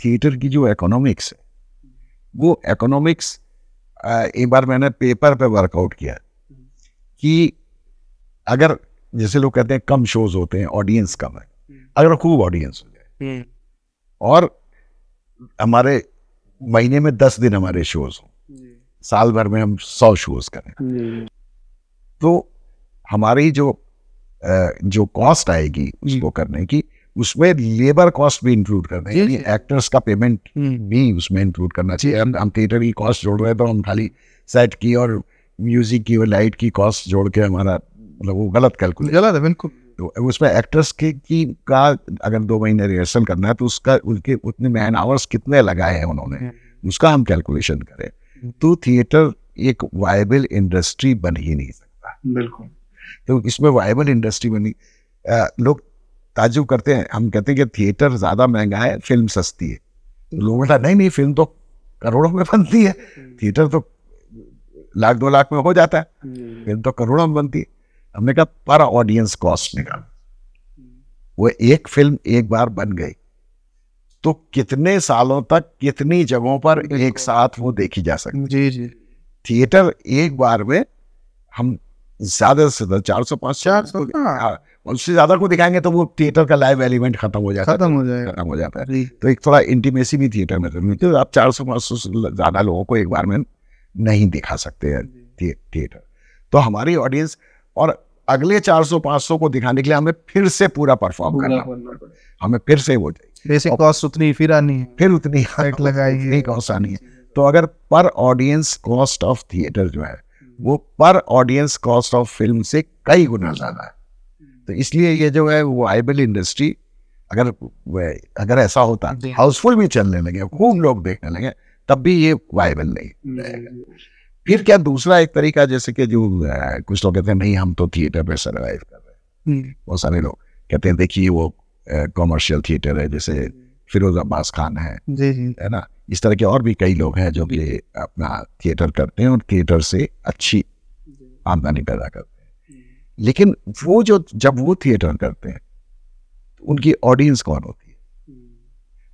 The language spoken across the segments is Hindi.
थिएटर की जो इकोनॉमिक्स है, वो इकोनॉमिक्स एक बार मैंने पेपर पे वर्कआउट किया कि अगर जैसे लोग कहते हैं कम शोज होते हैं, ऑडियंस कम है, अगर खूब ऑडियंस हो जाए और हमारे महीने में 10 दिन हमारे शोज हो, साल भर में हम 100 शोज करें, तो हमारी जो कॉस्ट आएगी उसको करने की, उसमें लेबर कॉस्ट भी इंक्लूड करना है, यानी एक्टर्स का पेमेंट भी उसमें इंक्लूड करना चाहिए। हम थिएटर की कॉस्ट जोड़ रहे हैं तो हम खाली सेट की और म्यूजिक की और लाइट की कॉस्ट जोड़ के हमारा मतलब वो गलत कैलकुलेशन, गलत है बिल्कुल। तो उसमें एक्टर्स का अगर 2 महीने रिहर्सल करना है तो उसका उनके उतने मैन आवर्स कितने लगाए हैं उन्होंने, उसका हम कैलकुलेशन करें तो थिएटर एक वायबल इंडस्ट्री बन ही नहीं सकता। बिल्कुल। तो इसमें वायबल इंडस्ट्री बनी, लोग ताज्जुब करते हैं, हम कहते हैं कि थिएटर ज्यादा महंगा है, फिल्म सस्ती है, तो लोग बोलता नहीं, फिल्म तो करोड़ों में बनती है, थिएटर तो 1-2 लाख में हो जाता है, फिल्म तो करोड़ों में बनती है। हमने कहा पर ऑडियंस कॉस्ट निकाल, वो एक फिल्म एक बार बन गई तो कितने सालों तक कितनी जगहों पर एक साथ वो देखी जा सकती। जी। थिएटर एक बार में हम ज्यादा से ज्यादा 400-500 उससे ज्यादा को दिखाएंगे तो वो थिएटर का लाइव एलिमेंट खत्म हो जाता है। तो एक थोड़ा इंटीमेसी भी थिएटर में करनी, तो आप 400-500 से ज्यादा लोगों को एक बार में नहीं दिखा सकते हैं थिएटर। तो हमारी ऑडियंस, और अगले 400-500 को दिखाने के लिए हमें फिर से पूरा परफॉर्म करना, हमें फिर से वो बेसिक कॉस्ट उतनी फिर आनी है, फिर उतनी कॉस्ट आनी है। तो अगर पर ऑडियंस कॉस्ट ऑफ थिएटर जो है वो पर ऑडियंस कॉस्ट ऑफ फिल्म से कई गुना ज्यादा है, तो इसलिए ये जो है वो वायबल इंडस्ट्री अगर ऐसा होता, हाउसफुल भी चलने लगे, खूब लोग देखने लगे, तब भी ये वायबल नहीं रहेगा। फिर क्या दूसरा एक तरीका, जैसे कि जो कुछ लोग कहते हैं नहीं हम तो थिएटर पे सर्वाइव कर रहे हैं, बहुत सारे लोग कहते हैं देखिए वो कॉमर्शियल थिएटर है, जैसे फिरोज अब्बास खान है ना, इस तरह के और भी कई लोग हैं जो कि अपना थिएटर करते हैं और थिएटर से अच्छी आमदनी पैदा करते हैं। लेकिन वो जब वो थिएटर करते हैं तो उनकी ऑडियंस कौन होती है?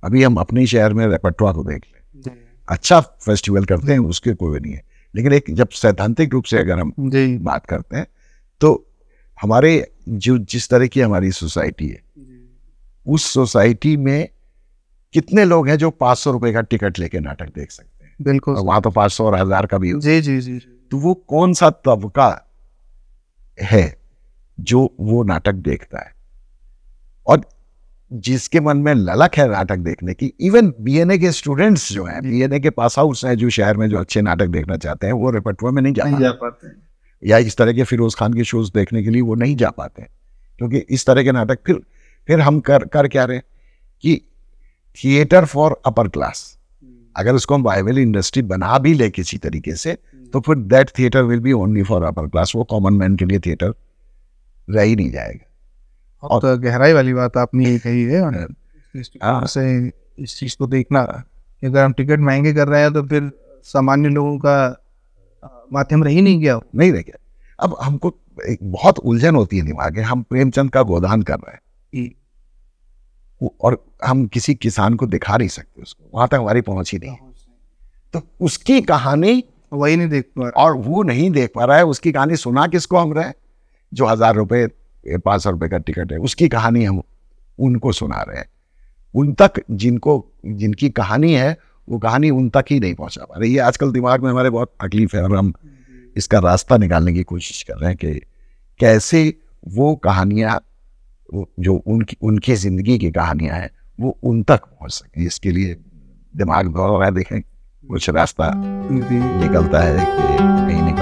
अभी हम अपने शहर में रेpertoire को देख लें, अच्छा फेस्टिवल करते हैं, उसके कोई नहीं है, लेकिन एक जब सैद्धांतिक रूप से अगर हम बात करते हैं तो हमारे जिस तरह की हमारी सोसाइटी है, उस सोसाइटी में कितने लोग हैं जो 500 रुपए का टिकट लेके नाटक देख सकते हैं? बिल्कुल। वहां तो 500 और 1000 का भी जी। तो वो कौन सा तबका है जो वो नाटक देखता है और जिसके मन में ललक है नाटक देखने की? इवन बीएनए के स्टूडेंट्स जो हैं, बीएनए के पास आउट्स हैं जो शहर में जो अच्छे नाटक देखना चाहते हैं, वो रेpertoire में नहीं जा पाते हैं, या इस तरह के फिरोज खान के शोज देखने के लिए वो नहीं जा पाते हैं, क्योंकि इस तरह के नाटक फिर हम कर क्या रहे कि थिएटर फॉर अपर क्लास, अगर उसको हम वायबल इंडस्ट्री बना भी ले किसी तरीके से, तो फिर that theatre will be only for upper class, वो कॉमन मैन के लिए थिएटर रह ही नहीं जाएगा। और तो गहराई वाली बात आपने ये कही है, इस चीज को देखना, अगर हम टिकट महंगे कर रहे हैं तो फिर सामान्य लोगों का माध्यम रह ही नहीं गया। अब हमको एक बहुत उलझन होती है दिमाग में, हम प्रेमचंद का गोदान कर रहे हैं और हम किसी किसान को दिखा नहीं सकते, उसको वहां तक हमारी पहुंच ही नहीं, तो उसकी कहानी वही नहीं देख पा रहा, और वो नहीं देख पा रहा है, उसकी कहानी सुना किसको हम रहे, जो 1000 रुपए 500 रुपए का टिकट है, उसकी कहानी हम उनको सुना रहे हैं, उन तक जिनकी कहानी है वो कहानी उन तक ही नहीं पहुंचा पा रही है। आजकल दिमाग में हमारे बहुत तकलीफ है और हम इसका रास्ता निकालने की कोशिश कर रहे हैं कि कैसे वो कहानियां जो उनकी जिंदगी की कहानियां हैं वो उन तक पहुंच सके। इसके लिए दिमाग दौड़ रहा है, देखें कुछ रास्ता निकलता है कि नहीं निकलता।